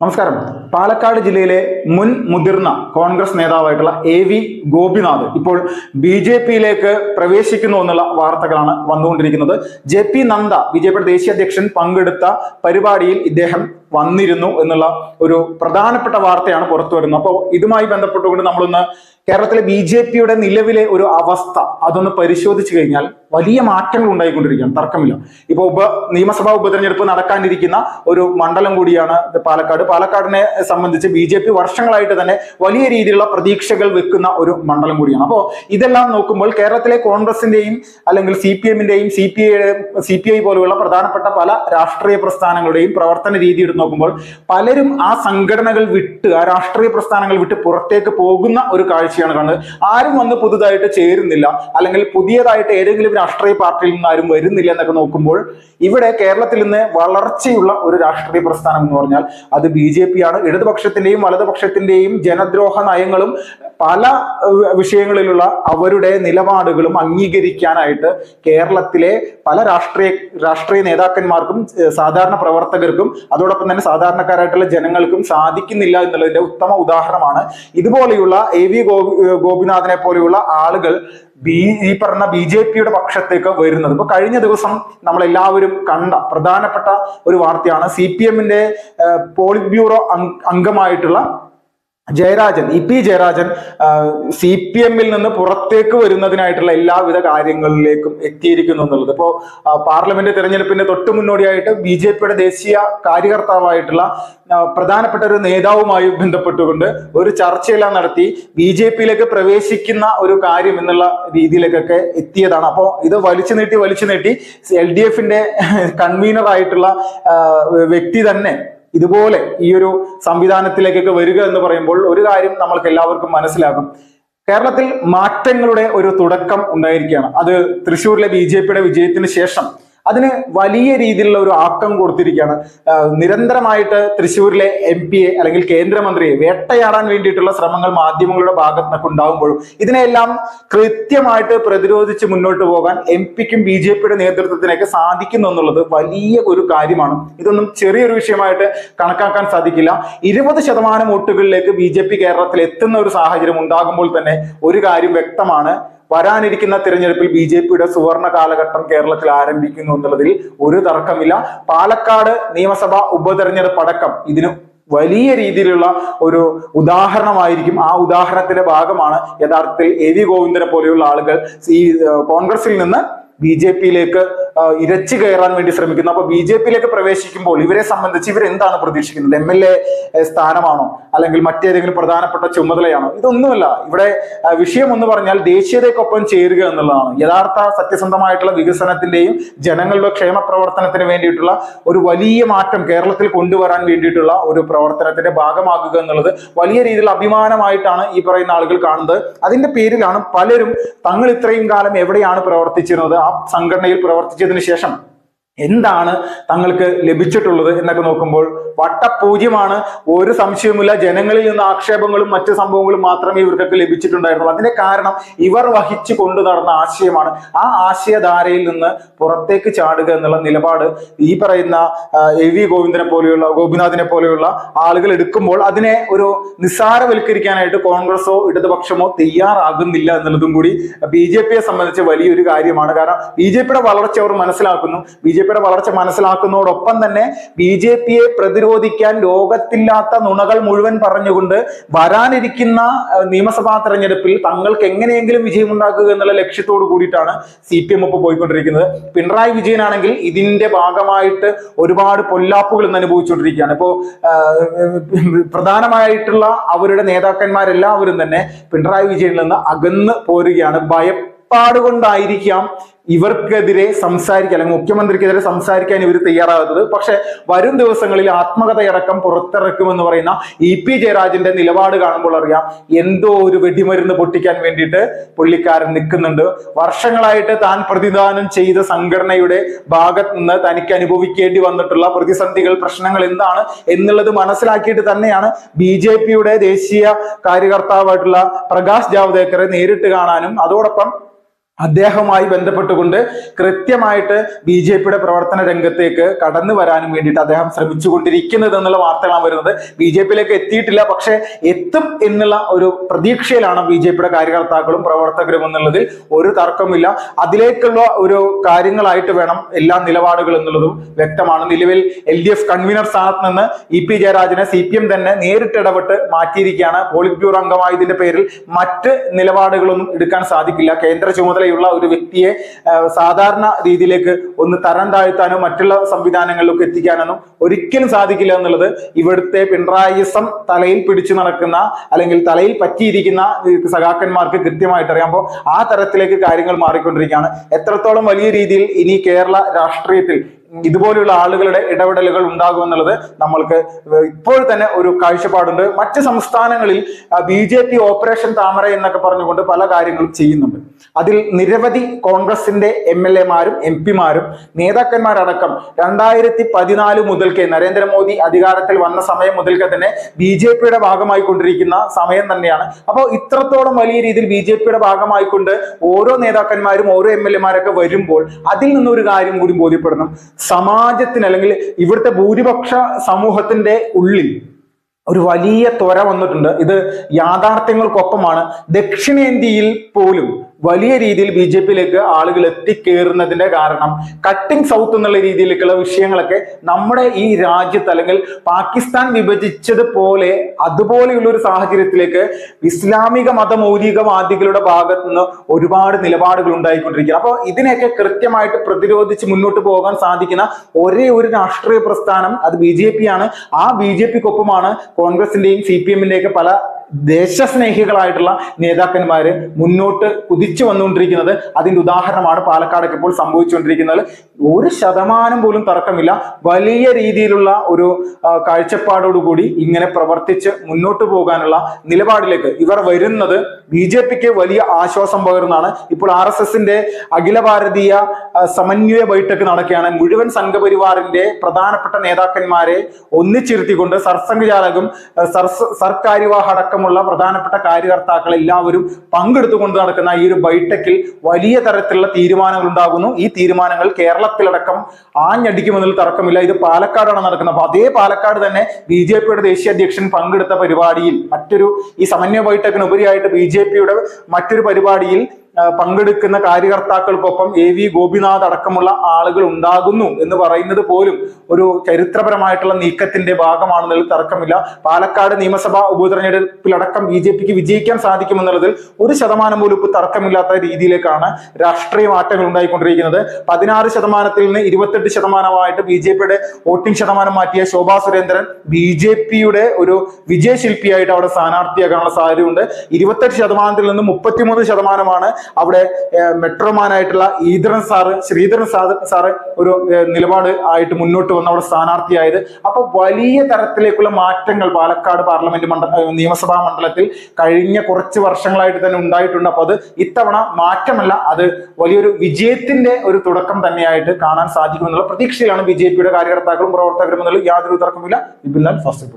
നമസ്കാരം. പാലക്കാട് ജില്ലയിലെ മുൻ മുതിർന്ന കോൺഗ്രസ് നേതാവായിട്ടുള്ള AV ഗോപിനാഥ് ഇപ്പോൾ BJP-യിലേക്ക് പ്രവേശിക്കുന്നു എന്നുള്ള വാർത്തകളാണ് വന്നുകൊണ്ടിരിക്കുന്നത്. JP നദ്ദ BJP ദേശീയ അധ്യക്ഷൻ പങ്കെടുത്ത പരിപാടിയിൽ ഇദ്ദേഹം വന്നിരുന്നു എന്നുള്ള ഒരു പ്രധാനപ്പെട്ട വാർത്തയാണ് പുറത്തു വരുന്നത്. അപ്പോൾ ഇതുമായി ബന്ധപ്പെട്ടുകൊണ്ട് നമ്മളൊന്ന് കേരളത്തിലെ BJP-യുടെ നിലവിലെ ഒരു അവസ്ഥ അതൊന്ന് പരിശോധിച്ചു കഴിഞ്ഞാൽ വലിയ മാറ്റങ്ങൾ ഉണ്ടായിക്കൊണ്ടിരിക്കുകയാണ്, തർക്കമില്ല. ഇപ്പോൾ നിയമസഭാ ഉപതെരഞ്ഞെടുപ്പ് നടക്കാനിരിക്കുന്ന ഒരു മണ്ഡലം കൂടിയാണ് പാലക്കാടിനെ സംബന്ധിച്ച് BJP വർഷങ്ങളായിട്ട് തന്നെ വലിയ രീതിയിലുള്ള പ്രതീക്ഷകൾ വെക്കുന്ന ഒരു മണ്ഡലം കൂടിയാണ്. അപ്പോൾ ഇതെല്ലാം നോക്കുമ്പോൾ കേരളത്തിലെ കോൺഗ്രസിന്റെയും അല്ലെങ്കിൽ CPM-ന്റെയും CPI പോലെയുള്ള പ്രധാനപ്പെട്ട പല രാഷ്ട്രീയ പ്രസ്ഥാനങ്ങളുടെയും പ്രവർത്തന രീതി എടുത്ത് നോക്കുമ്പോൾ പലരും ആ സംഘടനകൾ വിട്ട്, ആ രാഷ്ട്രീയ പ്രസ്ഥാനങ്ങൾ വിട്ട് പുറത്തേക്ക് പോകുന്ന ഒരു കാഴ്ചയാണ് കാണുന്നത്. ആരും വന്ന് പുതുതായിട്ട് ചേരുന്നില്ല, അല്ലെങ്കിൽ പുതിയതായിട്ട് ഏതെങ്കിലും രാഷ്ട്രീയ പാർട്ടിയിൽ നിന്ന് ആരും വരുന്നില്ല എന്നൊക്കെ നോക്കുമ്പോൾ ഇവിടെ കേരളത്തിൽ നിന്ന് വളർച്ചയുള്ള ഒരു രാഷ്ട്രീയ പ്രസ്ഥാനം എന്ന് പറഞ്ഞാൽ അത് BJP ആണ്. ഇടതുപക്ഷത്തിന്റെയും വലതുപക്ഷത്തിന്റെയും ജനദ്രോഹ നയങ്ങളും പല വിഷയങ്ങളിലുള്ള അവരുടെ നിലപാടുകളും അംഗീകരിക്കാനായിട്ട് കേരളത്തിലെ പല രാഷ്ട്രീയ നേതാക്കന്മാർക്കും സാധാരണ പ്രവർത്തകർക്കും അതോടൊപ്പം തന്നെ സാധാരണക്കാരായിട്ടുള്ള ജനങ്ങൾക്കും സാധിക്കുന്നില്ല എന്നുള്ളതിന്റെ ഉത്തമ ഉദാഹരണമാണ് ഇതുപോലെയുള്ള AV ഗോപിനാഥിനെ പോലെയുള്ള ആളുകൾ ഈ പറഞ്ഞ BJP-യുടെ പക്ഷത്തേക്ക് വരുന്നത്. ഇപ്പൊ കഴിഞ്ഞ ദിവസം നമ്മളെല്ലാവരും കണ്ട പ്രധാനപ്പെട്ട ഒരു വാർത്തയാണ് CPM-ന്റെ പോളിറ്റ് ബ്യൂറോ അംഗമായിട്ടുള്ള ജയരാജൻ, EP ജയരാജൻ CPM-ൽ നിന്ന് പുറത്തേക്ക് വരുന്നതിനായിട്ടുള്ള എല്ലാവിധ കാര്യങ്ങളിലേക്കും എത്തിയിരിക്കുന്നു എന്നുള്ളത്. ഇപ്പോൾ പാർലമെന്റ് തെരഞ്ഞെടുപ്പിന്റെ തൊട്ടു മുന്നോടിയായിട്ട് BJP-യുടെ ദേശീയ കാര്യകർത്താവായിട്ടുള്ള പ്രധാനപ്പെട്ട ഒരു നേതാവുമായി ബന്ധപ്പെട്ടുകൊണ്ട് ഒരു ചർച്ചയെല്ലാം നടത്തി BJP-യിലേക്ക് പ്രവേശിക്കുന്ന ഒരു കാര്യം എന്നുള്ള രീതിയിലേക്കൊക്കെ എത്തിയതാണ്. അപ്പോൾ ഇത് വലിച്ചു നീട്ടി LDF-ന്റെ കൺവീനർ ആയിട്ടുള്ള വ്യക്തി തന്നെ ഇതുപോലെ ഈ ഒരു സംവിധാനത്തിലേക്കൊക്കെ വരിക എന്ന് പറയുമ്പോൾ ഒരു കാര്യം നമ്മൾക്ക് എല്ലാവർക്കും മനസ്സിലാകും. കേരളത്തിൽ മാറ്റങ്ങളുടെ ഒരു തുടക്കം ഉണ്ടായിരിക്കുകയാണ്. അത് തൃശ്ശൂരിലെ BJP-യുടെ വിജയത്തിന് ശേഷം അതിന് വലിയ രീതിയിലുള്ള ഒരു ആക്കം കൊടുത്തിരിക്കുകയാണ്. നിരന്തരമായിട്ട് തൃശ്ശൂരിലെ MP-യെ അല്ലെങ്കിൽ കേന്ദ്രമന്ത്രിയെ വേട്ടയാടാൻ വേണ്ടിയിട്ടുള്ള ശ്രമങ്ങൾ മാധ്യമങ്ങളുടെ ഭാഗത്ത് നിന്നൊക്കെ ഉണ്ടാകുമ്പോഴും ഇതിനെല്ലാം കൃത്യമായിട്ട് പ്രതിരോധിച്ച് മുന്നോട്ട് പോകാൻ MP-ക്കും BJP-യുടെ നേതൃത്വത്തിനൊക്കെ സാധിക്കുന്നു എന്നുള്ളത് വലിയ ഒരു കാര്യമാണ്. ഇതൊന്നും ചെറിയൊരു വിഷയമായിട്ട് കണക്കാക്കാൻ സാധിക്കില്ല. 20% വോട്ടുകളിലേക്ക് BJP കേരളത്തിൽ എത്തുന്ന ഒരു സാഹചര്യം ഉണ്ടാകുമ്പോൾ തന്നെ ഒരു കാര്യം വ്യക്തമാണ്, വരാനിരിക്കുന്ന തിരഞ്ഞെടുപ്പിൽ BJP-യുടെ സുവർണ കാലഘട്ടം കേരളത്തിൽ ആരംഭിക്കുന്നു എന്നുള്ളതിൽ ഒരു തർക്കമില്ല. പാലക്കാട് നിയമസഭാ ഉപതെരഞ്ഞെടുപ്പ് അടക്കം ഇതിന് വലിയ രീതിയിലുള്ള ഒരു ഉദാഹരണമായിരിക്കും. ആ ഉദാഹരണത്തിന്റെ ഭാഗമാണ് യഥാർത്ഥത്തിൽ AV ഗോവിന്ദനെ പോലെയുള്ള ആളുകൾ ഈ കോൺഗ്രസിൽ നിന്ന് BJP-യിലേക്ക് ഇരച്ചു കയറാൻ വേണ്ടി ശ്രമിക്കുന്നു. അപ്പൊ BJP-യിലേക്ക് പ്രവേശിക്കുമ്പോൾ ഇവരെ സംബന്ധിച്ച് ഇവരെന്താണ് പ്രതീക്ഷിക്കുന്നത്? MLA സ്ഥാനമാണോ, അല്ലെങ്കിൽ മറ്റേതെങ്കിലും പ്രധാനപ്പെട്ട ചുമതലയാണോ? ഇതൊന്നുമല്ല. ഇവിടെ വിഷയം എന്ന് പറഞ്ഞാൽ ദേശീയതയ്ക്കൊപ്പം ചേരുക എന്നുള്ളതാണ്. യഥാർത്ഥ സത്യസന്ധമായിട്ടുള്ള വികസനത്തിന്റെയും ജനങ്ങളുടെ ക്ഷേമ പ്രവർത്തനത്തിന് വേണ്ടിയിട്ടുള്ള ഒരു വലിയ മാറ്റം കേരളത്തിൽ കൊണ്ടുവരാൻ വേണ്ടിയിട്ടുള്ള ഒരു പ്രവർത്തനത്തിന്റെ ഭാഗമാകുക എന്നുള്ളത് വലിയ രീതിയിൽ അഭിമാനമായിട്ടാണ് ഈ പറയുന്ന ആളുകൾ കാണുന്നത്. അതിന്റെ പേരിലാണ് പലരും തങ്ങൾ ഇത്രയും കാലം എവിടെയാണ് പ്രവർത്തിച്ചിരുന്നത്, ആ സംഘടനയിൽ പ്രവർത്തിച്ചതിന് ശേഷം എന്താണ് തങ്ങൾക്ക് ലഭിച്ചിട്ടുള്ളത് എന്നൊക്കെ നോക്കുമ്പോൾ വട്ടപൂജ്യമാണ്. ഒരു സംശയവുമില്ല. ജനങ്ങളിൽ നിന്ന് ആക്ഷേപങ്ങളും മറ്റു സംഭവങ്ങളും മാത്രമേ ഇവർക്കൊക്കെ ലഭിച്ചിട്ടുണ്ടായിരുന്നുള്ളൂ. അതിന്റെ കാരണം ഇവർ വഹിച്ചു കൊണ്ടു നടന്ന ആശയമാണ്. ആ ആശയധാരയിൽ നിന്ന് പുറത്തേക്ക് ചാടുക എന്നുള്ള നിലപാട് ഈ പറയുന്ന AV ഗോപിനാഥിനെ പോലെയുള്ള ആളുകൾ എടുക്കുമ്പോൾ അതിനെ ഒരു നിസ്സാരവൽക്കരിക്കാനായിട്ട് കോൺഗ്രസോ ഇടതുപക്ഷമോ തയ്യാറാകുന്നില്ല എന്നുള്ളതും കൂടി BJP-യെ സംബന്ധിച്ച് വലിയൊരു കാര്യമാണ്. കാരണം BJP-യുടെ വളർച്ച അവർ മനസ്സിലാക്കുന്നു. BJP-യുടെ വളർച്ച മനസ്സിലാക്കുന്നതോടൊപ്പം തന്നെ BJP-യെ പ്രതിരോധിക്കാൻ ലോകത്തില്ലാത്ത നുണകൾ മുഴുവൻ പറഞ്ഞുകൊണ്ട് വരാനിരിക്കുന്ന നിയമസഭാ തെരഞ്ഞെടുപ്പിൽ തങ്ങൾക്ക് എങ്ങനെയെങ്കിലും വിജയമുണ്ടാക്കുക എന്നുള്ള ലക്ഷ്യത്തോട് കൂടിയിട്ടാണ് CPM ഇപ്പോൾ പോയിക്കൊണ്ടിരിക്കുന്നത്. പിണറായി വിജയനാണെങ്കിൽ ഇതിന്റെ ഭാഗമായിട്ട് ഒരുപാട് പൊല്ലാപ്പുകൾ ഇന്ന് അനുഭവിച്ചുകൊണ്ടിരിക്കുകയാണ്. ഇപ്പോ പ്രധാനമായിട്ടുള്ള അവരുടെ നേതാക്കന്മാരെല്ലാവരും തന്നെ പിണറായി വിജയനിൽ നിന്ന് അകന്ന് പോരുകയാണ്. ഭയപ്പാടുകൊണ്ടായിരിക്കാം ഇവർക്കെതിരെ സംസാരിക്കാൻ, അല്ലെങ്കിൽ മുഖ്യമന്ത്രിക്കെതിരെ സംസാരിക്കാൻ ഇവർ തയ്യാറാകുന്നത്. പക്ഷെ വരും ദിവസങ്ങളിൽ ആത്മകഥയടക്കം പുറത്തിറക്കുമെന്ന് പറയുന്ന EP ജയരാജന്റെ നിലപാട് കാണുമ്പോൾ അറിയാം എന്തോ ഒരു വെടിമരുന്ന് പൊട്ടിക്കാൻ വേണ്ടിയിട്ട് പുള്ളിക്കാരൻ നിൽക്കുന്നുണ്ട്. വർഷങ്ങളായിട്ട് താൻ പ്രതിദാനം ചെയ്ത സംഘടനയുടെ ഭാഗത്ത് നിന്ന് തനിക്ക് അനുഭവിക്കേണ്ടി വന്നിട്ടുള്ള പ്രതിസന്ധികൾ, പ്രശ്നങ്ങൾ എന്താണ് എന്നുള്ളത് മനസ്സിലാക്കിയിട്ട് തന്നെയാണ് BJP-യുടെ ദേശീയ കാര്യകർത്താവായിട്ടുള്ള പ്രകാശ് ജാവ്ദേക്കറെ നേരിട്ട് കാണാനും അതോടൊപ്പം അദ്ദേഹവുമായി ബന്ധപ്പെട്ടുകൊണ്ട് കൃത്യമായിട്ട് BJPയുടെ പ്രവർത്തന രംഗത്തേക്ക് കടന്നു വരാനും വേണ്ടിയിട്ട് അദ്ദേഹം ശ്രമിച്ചുകൊണ്ടിരിക്കുന്നത് എന്നുള്ള വാർത്തകളാണ് വരുന്നത്. BJPയിലേക്ക് എത്തിയിട്ടില്ല, പക്ഷെ എത്തും എന്നുള്ള ഒരു പ്രതീക്ഷയിലാണ് BJPയുടെ കാര്യകർത്താക്കളും പ്രവർത്തകരും എന്നുള്ളതിൽ ഒരു തർക്കമില്ല. അതിലേക്കുള്ള ഒരു കാര്യങ്ങളായിട്ട് വേണം എല്ലാ നിലപാടുകൾ എന്നുള്ളതും വ്യക്തമാണ്. നിലവിൽ LDF കൺവീനർ സ്ഥാനത്ത് നിന്ന് EP ജയരാജനെ CPM തന്നെ നേരിട്ട് ഇടപെട്ട് മാറ്റിയിരിക്കുകയാണ്. പോളിറ്റ് ബ്യൂറോ അംഗമായതിന്റെ പേരിൽ മറ്റ് നിലപാടുകളൊന്നും എടുക്കാൻ സാധിക്കില്ല. കേന്ദ്ര ചുമതലയുള്ള ഒരു വ്യക്തിയെ സാധാരണ രീതിയിലേക്ക് ഒന്ന് തരം താഴ്ത്താനോ മറ്റുള്ള സംവിധാനങ്ങളിലൊക്കെ എത്തിക്കാനൊന്നും ഒരിക്കലും സാധിക്കില്ല എന്നുള്ളത് ഇവിടുത്തെ പിണറായിസം തലയിൽ പിടിച്ചു നടക്കുന്ന അല്ലെങ്കിൽ തലയിൽ പറ്റിയിരിക്കുന്ന സഖാക്കന്മാർക്ക് കൃത്യമായിട്ട് അറിയാം. അപ്പോൾ ആ തരത്തിലേക്ക് കാര്യങ്ങൾ മാറിക്കൊണ്ടിരിക്കുകയാണ്. എത്രത്തോളം വലിയ രീതിയിൽ ഇനി കേരള രാഷ്ട്രീയത്തിൽ ഇതുപോലെയുള്ള ആളുകളുടെ ഇടപെടലുകൾ ഉണ്ടാകുമെന്നുള്ളത് നമ്മൾക്ക് ഇപ്പോൾ തന്നെ ഒരു കാഴ്ചപ്പാടുണ്ട്. മറ്റ് സംസ്ഥാനങ്ങളിൽ BJP ഓപ്പറേഷൻ താമര എന്നൊക്കെ പറഞ്ഞുകൊണ്ട് പല കാര്യങ്ങളും ചെയ്യുന്നുണ്ട്. അതിൽ നിരവധി കോൺഗ്രസിന്റെ MLA-മാരും MP-മാരും നേതാക്കന്മാരടക്കം 2014 മുതൽക്കേ നരേന്ദ്രമോദി അധികാരത്തിൽ വന്ന സമയം മുതൽക്കേ തന്നെ BJPയുടെ ഭാഗമായിക്കൊണ്ടിരിക്കുന്ന സമയം തന്നെയാണ്. അപ്പോൾ ഇത്രത്തോളം വലിയ രീതിയിൽ BJPയുടെ ഭാഗമായിക്കൊണ്ട് ഓരോ നേതാക്കന്മാരും ഓരോ MLA-മാരൊക്കെ വരുമ്പോൾ അതിൽ നിന്നൊരു കാര്യം കൂടി ബോധ്യപ്പെടണം. സമാജത്തിന് അല്ലെങ്കിൽ ഇവിടുത്തെ ഭൂരിപക്ഷ സമൂഹത്തിന്റെ ഉള്ളിൽ ഒരു വലിയ ത്വര വന്നിട്ടുണ്ട്. ഇത് യാഥാർത്ഥ്യങ്ങൾക്കൊപ്പമാണ്. ദക്ഷിണേന്ത്യയിൽ പോലും വലിയ രീതിയിൽ BJPയിലേക്ക് ആളുകൾ എത്തിക്കേറുന്നതിന്റെ കാരണം കട്ടിംഗ് സൗത്ത് എന്നുള്ള രീതിയിലേക്കുള്ള വിഷയങ്ങളൊക്കെ നമ്മുടെ ഈ രാജ്യത്ത് അല്ലെങ്കിൽ പാകിസ്ഥാൻ വിഭജിച്ചതുപോലെ അതുപോലെയുള്ള ഒരു സാഹചര്യത്തിലേക്ക് ഇസ്ലാമിക മതമൗലികവാദികളുടെ ഭാഗത്ത് നിന്ന് ഒരുപാട് നിലപാടുകൾ ഉണ്ടായിക്കൊണ്ടിരിക്കുകയാണ്. അപ്പോൾ ഇതിനെയൊക്കെ കൃത്യമായിട്ട് പ്രതിരോധിച്ച് മുന്നോട്ട് പോകാൻ സാധിക്കുന്ന ഒരേ ഒരു രാഷ്ട്രീയ പ്രസ്ഥാനം അത് BJP-യാണ്. ആ BJP-ക്കൊപ്പമാണ് കോൺഗ്രസിന്റെയും CPM-ന്റെയൊക്കെ പല ദേശസ്നേഹികളായിട്ടുള്ള നേതാക്കന്മാര് മുന്നോട്ട് കുതിച്ചു വന്നുകൊണ്ടിരിക്കുന്നത്. അതിന്റെ ഉദാഹരണമാണ് പാലക്കാടൊക്കെ ഇപ്പോൾ സംഭവിച്ചുകൊണ്ടിരിക്കുന്നത്. 1% പോലും തർക്കമില്ല. വലിയ രീതിയിലുള്ള ഒരു കാഴ്ചപ്പാടോടുകൂടി ഇങ്ങനെ പ്രവർത്തിച്ച് മുന്നോട്ട് പോകാനുള്ള നിലപാടിലേക്ക് ഇവർ വരുന്നത് BJPക്ക് വലിയ ആശ്വാസം പകരുന്നതാണ്. ഇപ്പോൾ RSSന്റെ അഖില ഭാരതീയ സമന്വയ ബൈഠക്ക് നടക്കുകയാണ്. മുഴുവൻ സംഘപരിവാറിന്റെ പ്രധാനപ്പെട്ട നേതാക്കന്മാരെ ഒന്നിച്ചിരുത്തിക്കൊണ്ട് സർസംഘചാലകും സർക്കാരിവാഹ അടക്കമുള്ള പ്രധാനപ്പെട്ട കാര്യകർത്താക്കൾ എല്ലാവരും പങ്കെടുത്തുകൊണ്ട് നടക്കുന്ന ഈ ഒരു ബൈഠക്കിൽ വലിയ തരത്തിലുള്ള തീരുമാനങ്ങൾ ഉണ്ടാകുന്നു. ഈ തീരുമാനങ്ങൾ കേരളത്തിലടക്കം ആഞ്ഞടിക്കുമെന്നുള്ള തർക്കമില്ല. ഇത് പാലക്കാടാണ് നടക്കുന്നത്. അപ്പൊ അതേ പാലക്കാട് തന്നെ BJPയുടെ ദേശീയ അധ്യക്ഷൻ പങ്കെടുത്ത പരിപാടിയിൽ ഈ സമന്വയ ബൈഠക്കിന് ഉപരിയായിട്ട് BJPയുടെ മറ്റൊരു പരിപാടിയിൽ പങ്കെടുക്കുന്ന കാര്യകർത്താക്കൾക്കൊപ്പം AV ഗോപിനാഥ് അടക്കമുള്ള ആളുകൾ ഉണ്ടാകുന്നു എന്ന് പറയുന്നത് പോലും ഒരു ചരിത്രപരമായിട്ടുള്ള നീക്കത്തിന്റെ ഭാഗമാണെന്നതിൽ തർക്കമില്ല. പാലക്കാട് നിയമസഭാ ഉപതെരഞ്ഞെടുപ്പിലടക്കം BJPക്ക് വിജയിക്കാൻ സാധിക്കുമെന്നുള്ളതിൽ 1% പോലും തർക്കമില്ലാത്ത രീതിയിലേക്കാണ് രാഷ്ട്രീയ മാറ്റങ്ങൾ ഉണ്ടായിക്കൊണ്ടിരിക്കുന്നത്. 16% നിന്ന് 28% BJPയുടെ വോട്ടിംഗ് ശതമാനം മാറ്റിയ ശോഭാ സുരേന്ദ്രൻ BJPയുടെ ഒരു വിജയശില്പിയായിട്ട് അവിടെ സ്ഥാനാർത്ഥിയാകാനുള്ള സാധ്യതയുണ്ട്. 28% നിന്ന് 33% അവിടെ മെട്രോമാനായിട്ടുള്ള ശ്രീധരൻ സാറ് ഒരു നിലപാട് ആയിട്ട് മുന്നോട്ട് വന്ന് അവിടെ സ്ഥാനാർത്ഥിയായത്. അപ്പൊ വലിയ തരത്തിലേക്കുള്ള മാറ്റങ്ങൾ പാലക്കാട് പാർലമെന്റ് നിയമസഭാ മണ്ഡലത്തിൽ കഴിഞ്ഞ കുറച്ച് വർഷങ്ങളായിട്ട് തന്നെ ഉണ്ടായിട്ടുണ്ട്. അപ്പൊ അത് ഇത്തവണ മാറ്റമല്ല, അത് വലിയൊരു വിജയത്തിന്റെ ഒരു തുടക്കം തന്നെയായിട്ട് കാണാൻ സാധിക്കുമെന്നുള്ള പ്രതീക്ഷയിലാണ് BJPയുടെ കാര്യകർത്താക്കളും പ്രവർത്തകരും എന്നുള്ള യാതൊരു തർക്കമില്ല. ഫസ്റ്റ്